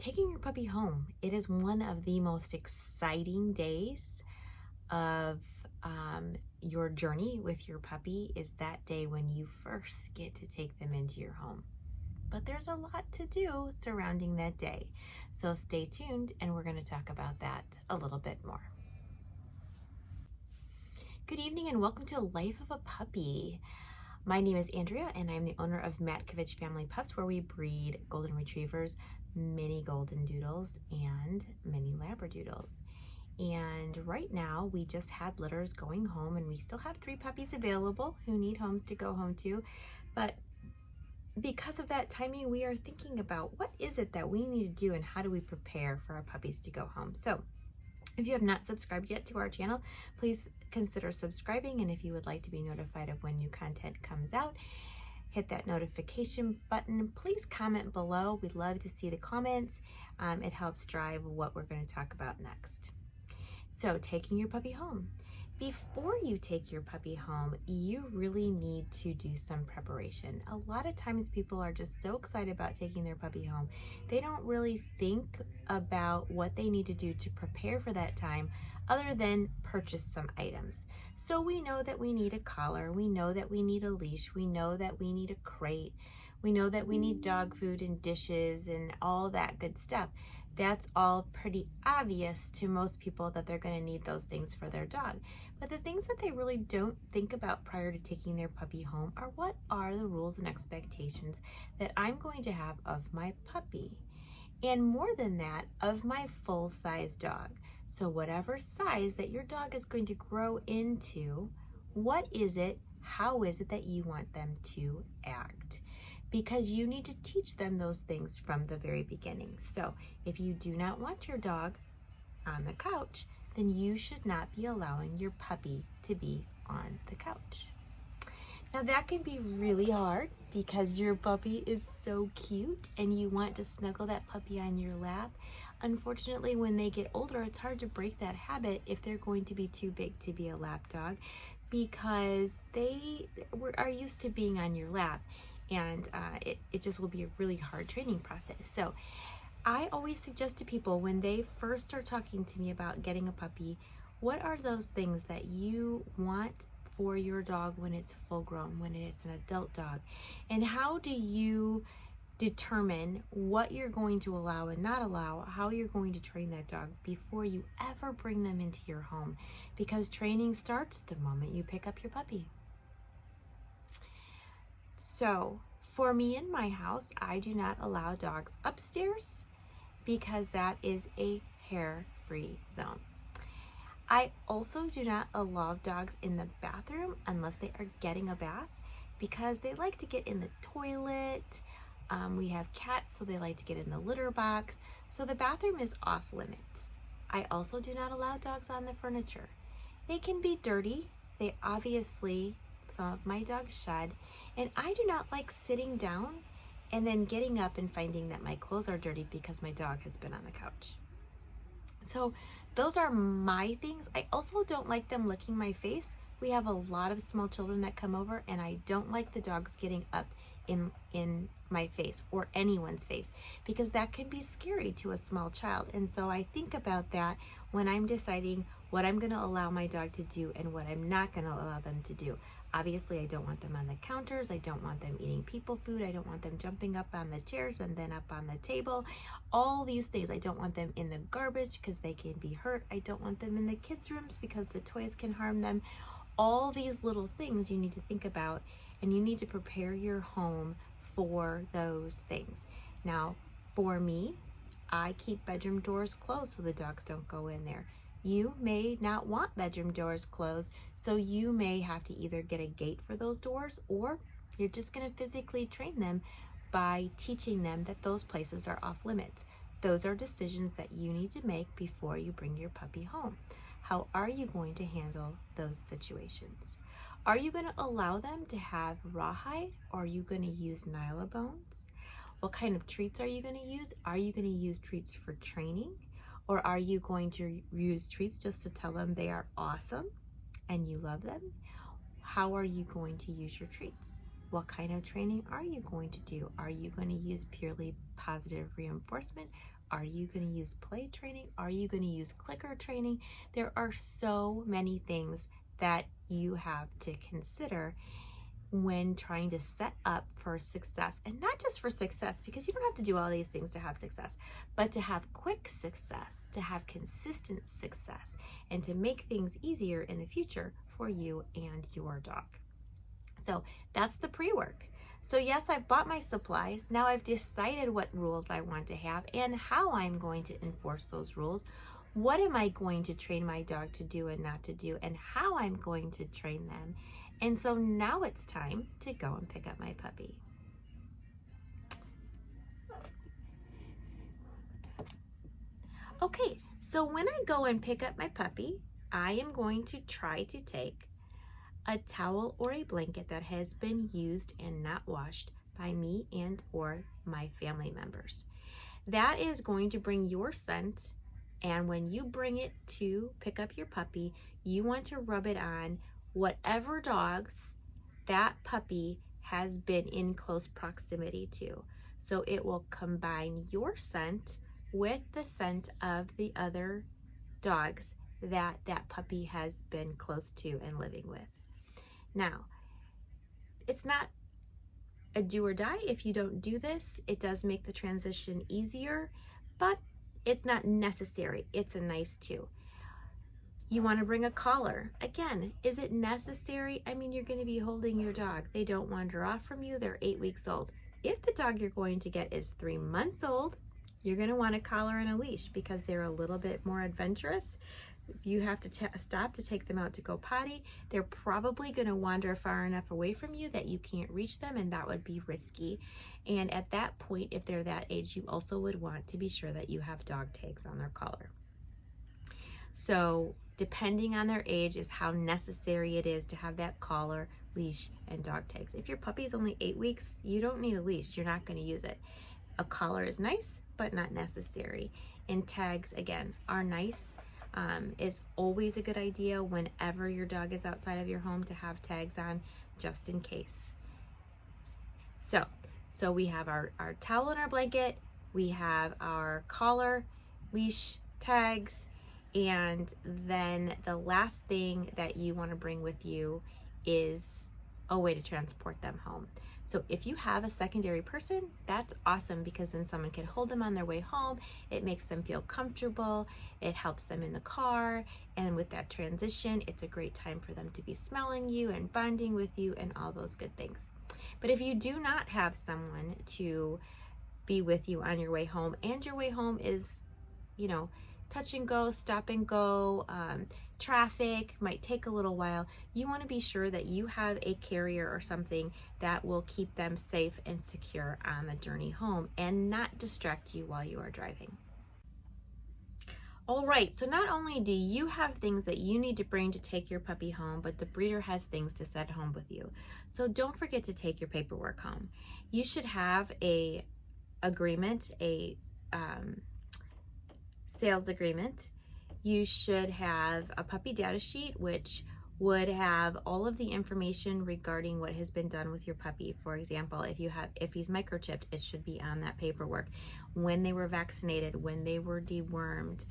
taking your puppy home. It is one of the most exciting days of your journey with your puppy, is that day when you first get to take them into your home. But there's a lot to do surrounding that day. So stay tuned and we're going to talk about that a little bit more. Good evening and welcome to Life of a Puppy. My name is Andrea and I'm the owner of MatkovichFamilyPups, where we breed golden retrievers, mini golden doodles, and mini labradoodles. And right now we just had litters going home and we still have 3 puppies available who need homes to go home to. But because of that timing, we are thinking about what is it that we need to do and how do we prepare for our puppies to go home. So if you have not subscribed yet to our channel, please consider subscribing. And if you would like to be notified of when new content comes out, hit that notification button. Please comment below. We'd love to see the comments. It helps drive what we're going to talk about next. So taking your puppy home. Before you take your puppy home, you really need to do some preparation. A lot of times people are just so excited about taking their puppy home, they don't really think about what they need to do to prepare for that time other than purchase some items. So we know that we need a collar, we know that we need a leash, we know that we need a crate, we know that we need dog food and dishes and all that good stuff. That's all pretty obvious to most people that they're going to need those things for their dog. But the things that they really don't think about prior to taking their puppy home are, what are the rules and expectations that I'm going to have of my puppy? And more than that, of my full-size dog. So whatever size that your dog is going to grow into, what is it, how is it that you want them to act? Because you need to teach them those things from the very beginning. So if you do not want your dog on the couch, then you should not be allowing your puppy to be on the couch. Now that can be really hard because your puppy is so cute and you want to snuggle that puppy on your lap. Unfortunately, when they get older, it's hard to break that habit if they're going to be too big to be a lap dog, because they are used to being on your lap. And it just will be a really hard training process. So I always suggest to people, when they first start talking to me about getting a puppy, what are those things that you want for your dog when it's full grown, when it's an adult dog? And how do you determine what you're going to allow and not allow, how you're going to train that dog before you ever bring them into your home? Because training starts the moment you pick up your puppy. So for me in my house, I do not allow dogs upstairs because that is a hair-free zone. I also do not allow dogs in the bathroom unless they are getting a bath, because they like to get in the toilet. We have cats, so they like to get in the litter box. So the bathroom is off limits. I also do not allow dogs on the furniture. They can be dirty. They obviously, some of my dogs shed, and I do not like sitting down and then getting up and finding that my clothes are dirty because my dog has been on the couch. So those are my things. I also don't like them licking my face. We have a lot of small children that come over, and I don't like the dogs getting up in my face or anyone's face, because that can be scary to a small child. And so I think about that when I'm deciding what I'm going to allow my dog to do and what I'm not going to allow them to do. Obviously, I don't want them on the counters. I don't want them eating people food. I don't want them jumping up on the chairs and then up on the table. All these things. I don't want them in the garbage because they can be hurt. I don't want them in the kids' rooms because the toys can harm them. All these little things you need to think about, and you need to prepare your home for those things. Now, for me, I keep bedroom doors closed so the dogs don't go in there. You may not want bedroom doors closed, so you may have to either get a gate for those doors, or you're just going to physically train them by teaching them that those places are off limits. Those are decisions that you need to make before you bring your puppy home. How are you going to handle those situations? Are you going to allow them to have rawhide, or are you going to use nyla bones? What kind of treats are you going to use? Are you going to use treats for training? Or are you going to use treats just to tell them they are awesome and you love them? How are you going to use your treats? What kind of training are you going to do? Are you going to use purely positive reinforcement? Are you going to use play training? Are you going to use clicker training? There are so many things that you have to consider when trying to set up for success, and not just for success, because you don't have to do all these things to have success, but to have quick success, to have consistent success, and to make things easier in the future for you and your dog. So that's the pre-work. So yes, I've bought my supplies. Now I've decided what rules I want to have and how I'm going to enforce those rules. What am I going to train my dog to do and not to do, and how I'm going to train them. And so now it's time to go and pick up my puppy. Okay, so when I go and pick up my puppy, I am going to try to take a towel or a blanket that has been used and not washed by me and or my family members. That is going to bring your scent, and when you bring it to pick up your puppy, you want to rub it on whatever dogs that puppy has been in close proximity to. So it will combine your scent with the scent of the other dogs that that puppy has been close to and living with. Now, it's not a do or die if you don't do this. It does make the transition easier, but it's not necessary. It's a nice too. You want to bring a collar. Again, is it necessary? I mean, you're going to be holding your dog. They don't wander off from you. They're 8 weeks old. If the dog you're going to get is 3 months old, you're going to want a collar and a leash because they're a little bit more adventurous. If you have to stop to take them out to go potty, they're probably going to wander far enough away from you that you can't reach them, and that would be risky. And at that point, if they're that age, you also would want to be sure that you have dog tags on their collar. So depending on their age is how necessary it is to have that collar, leash, and dog tags. If your puppy is only 8 weeks, you don't need a leash. You're not going to use it. A collar is nice, but not necessary. And tags, again, are nice. It's always a good idea whenever your dog is outside of your home to have tags on, just in case. So we have our towel and our blanket, we have our collar, leash, tags, and then the last thing that you want to bring with you is a way to transport them home. So if you have a secondary person, that's awesome, because then someone can hold them on their way home. It makes them feel comfortable. It helps them in the car. And with that transition, it's a great time for them to be smelling you and bonding with you and all those good things. But if you do not have someone to be with you on your way home, and your way home is, you know, touch and go, stop and go, traffic might take a little while, you want to be sure that you have a carrier or something that will keep them safe and secure on the journey home and not distract you while you are driving. All right, so not only do you have things that you need to bring to take your puppy home, but the breeder has things to send home with you. So don't forget to take your paperwork home. You should have a agreement, a sales agreement. You should have a puppy data sheet, which would have all of the information regarding what has been done with your puppy. For example, if he's microchipped, it should be on that paperwork. When they were vaccinated, when they were dewormed,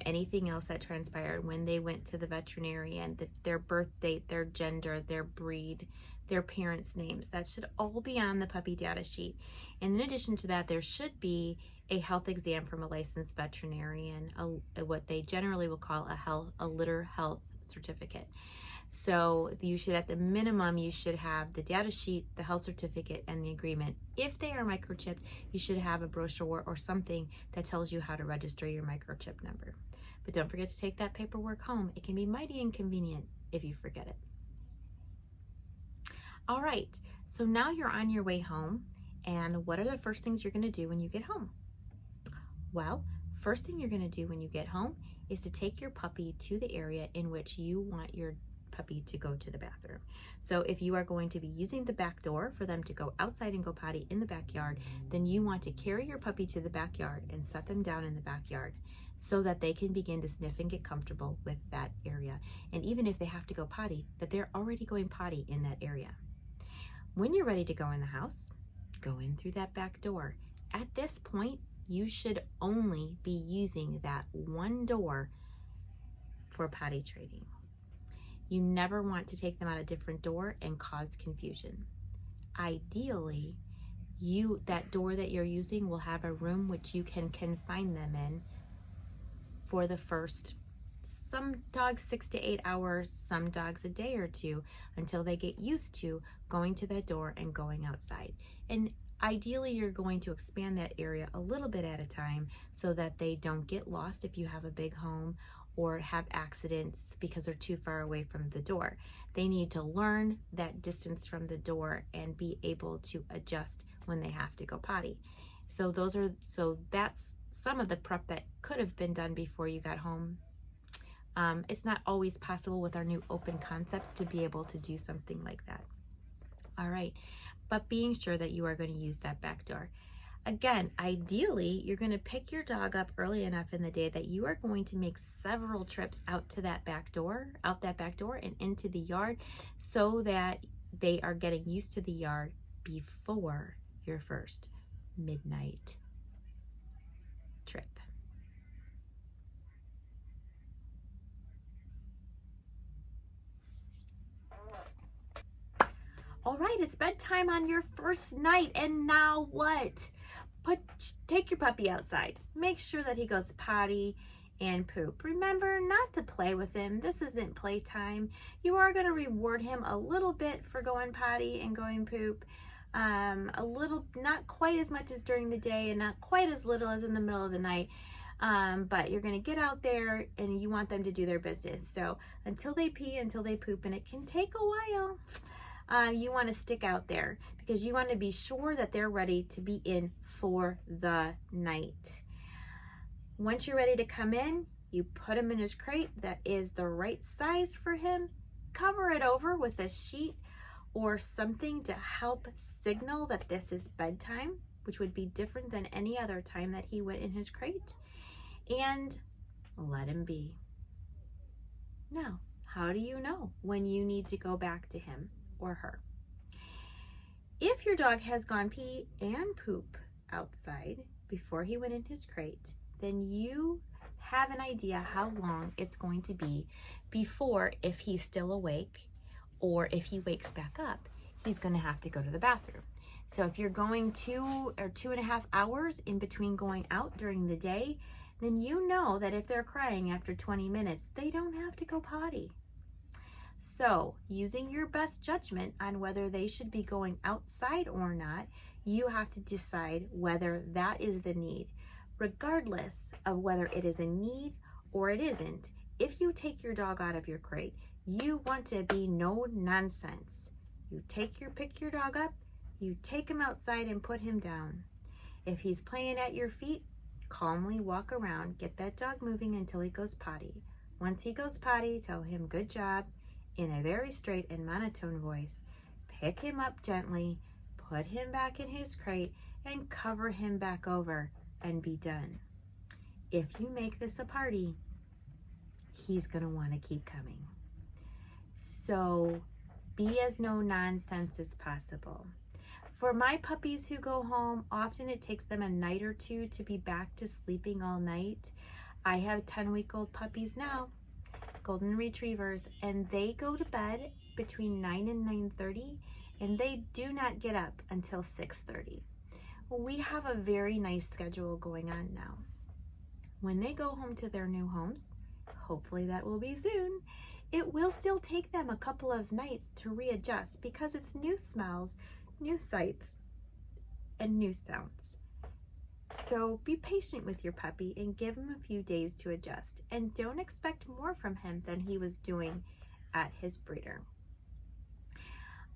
anything else that transpired, when they went to the veterinarian, their birth date, their gender, their breed, their parents' names. That should all be on the puppy data sheet. And in addition to that, there should be a health exam from a licensed veterinarian, what they generally will call a litter health certificate. So you should, at the minimum, you should have the data sheet, the health certificate, and the agreement. If they are microchipped, you should have a brochure or something that tells you how to register your microchip number. But don't forget to take that paperwork home. It can be mighty inconvenient if you forget it. All right, so now you're on your way home, and what are the first things you're going to do when you get home? Well, first thing you're going to do when you get home is to take your puppy to the area in which you want your puppy to go to the bathroom. So if you are going to be using the back door for them to go outside and go potty in the backyard, then you want to carry your puppy to the backyard and set them down in the backyard so that they can begin to sniff and get comfortable with that area. And even if they have to go potty, that they're already going potty in that area. When you're ready to go in the house, go in through that back door. At this point, you should only be using that one door for potty training. You never want to take them out a different door and cause confusion. Ideally, that door that you're using will have a room which you can confine them in for the first, some dogs 6 to 8 hours, some dogs a day or two, until they get used to going to that door and going outside. And ideally, you're going to expand that area a little bit at a time so that they don't get lost if you have a big home or have accidents because they're too far away from the door. They need to learn that distance from the door and be able to adjust when they have to go potty. So that's some of the prep that could have been done before you got home. It's not always possible with our new open concepts to be able to do something like that. All right, but being sure that you are going to use that back door. Again, ideally, you're going to pick your dog up early enough in the day that you are going to make several trips out that back door and into the yard so that they are getting used to the yard before your first midnight trip. All right, it's bedtime on your first night, and now what? Take your puppy outside. Make sure that he goes potty and poop. Remember not to play with him. This isn't playtime. You are going to reward him a little bit for going potty and going poop. A little, not quite as much as during the day and not quite as little as in the middle of the night. But you're going to get out there and you want them to do their business. So until they pee, until they poop, and it can take a while, you want to stick out there because you want to be sure that they're ready to be in for the night. Once you're ready to come in, you put him in his crate that is the right size for him. Cover it over with a sheet or something to help signal that this is bedtime, which would be different than any other time that he went in his crate, and let him be. Now, how do you know when you need to go back to him or her? If your dog has gone pee and poop outside before he went in his crate, then you have an idea how long it's going to be before, if he's still awake or if he wakes back up, he's going to have to go to the bathroom. So if you're going 2 or 2.5 hours in between going out during the day, then you know that if they're crying after 20 minutes, they don't have to go potty. So using your best judgment on whether they should be going outside or not, you have to decide whether that is the need. Regardless of whether it is a need or it isn't, if you take your dog out of your crate, you want to be no nonsense. You pick your dog up, you take him outside and put him down. If he's playing at your feet, calmly walk around, get that dog moving until he goes potty. Once he goes potty, tell him good job in a very straight and monotone voice. Pick him up gently, put him back in his crate, and cover him back over and be done. If you make this a party, he's going to want to keep coming. So be as no nonsense as possible. For my puppies who go home, often it takes them a night or two to be back to sleeping all night. I have 10-week-old puppies now, golden retrievers, and they go to bed between 9 and 9:30, and they do not get up until 6:30. We have a very nice schedule going on now. When they go home to their new homes, hopefully that will be soon, it will still take them a couple of nights to readjust because it's new smells, new sights, and new sounds. So be patient with your puppy and give him a few days to adjust, and don't expect more from him than he was doing at his breeder.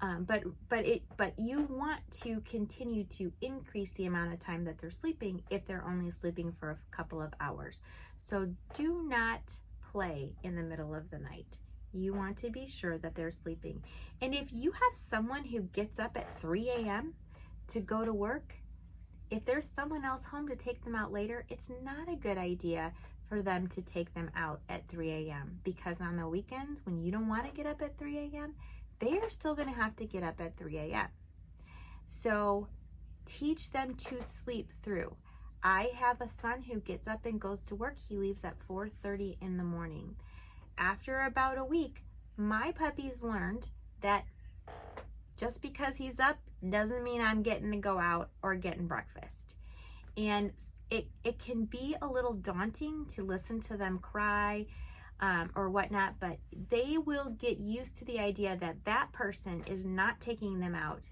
But you want to continue to increase the amount of time that they're sleeping if they're only sleeping for a couple of hours. So do not play in the middle of the night. You want to be sure that they're sleeping. And if you have someone who gets up at 3 a.m. to go to work, if there's someone else home to take them out later, it's not a good idea for them to take them out at 3 a.m. because on the weekends when you don't want to get up at 3 a.m., they are still going to have to get up at 3 a.m. So teach them to sleep through. I have a son who gets up and goes to work. He leaves at 4:30 in the morning. After about a week, my puppies learned that just because he's up doesn't mean I'm getting to go out or getting breakfast. And it can be a little daunting to listen to them cry or whatnot, but they will get used to the idea that that person is not taking them out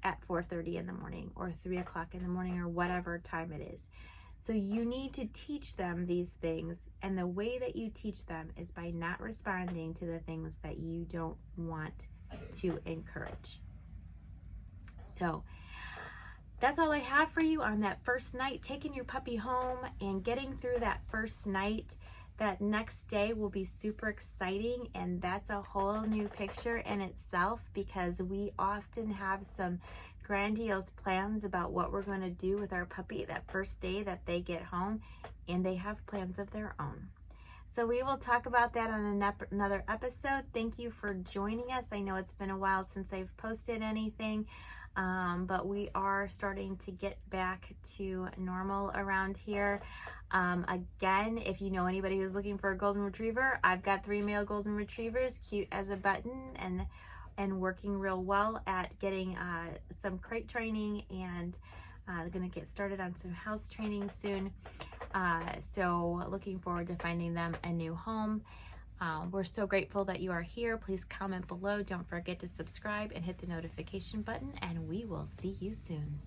at 4:30 in the morning or 3 o'clock in the morning or whatever time it is. So you need to teach them these things, and the way that you teach them is by not responding to the things that you don't want to encourage. So that's all I have for you on that first night, taking your puppy home and getting through that first night. That next day will be super exciting, and that's a whole new picture in itself, because we often have some grandiose plans about what we're going to do with our puppy that first day that they get home, and they have plans of their own. So we will talk about that on another episode. Thank you for joining us. I know it's been a while since I've posted anything, but we are starting to get back to normal around here. Again, if you know anybody who's looking for a golden retriever, I've got 3 male golden retrievers, cute as a button, and working real well at getting some crate training, and going to get started on some house training soon. So looking forward to finding them a new home. We're so grateful that you are here. Please comment below. Don't forget to subscribe and hit the notification button, and we will see you soon.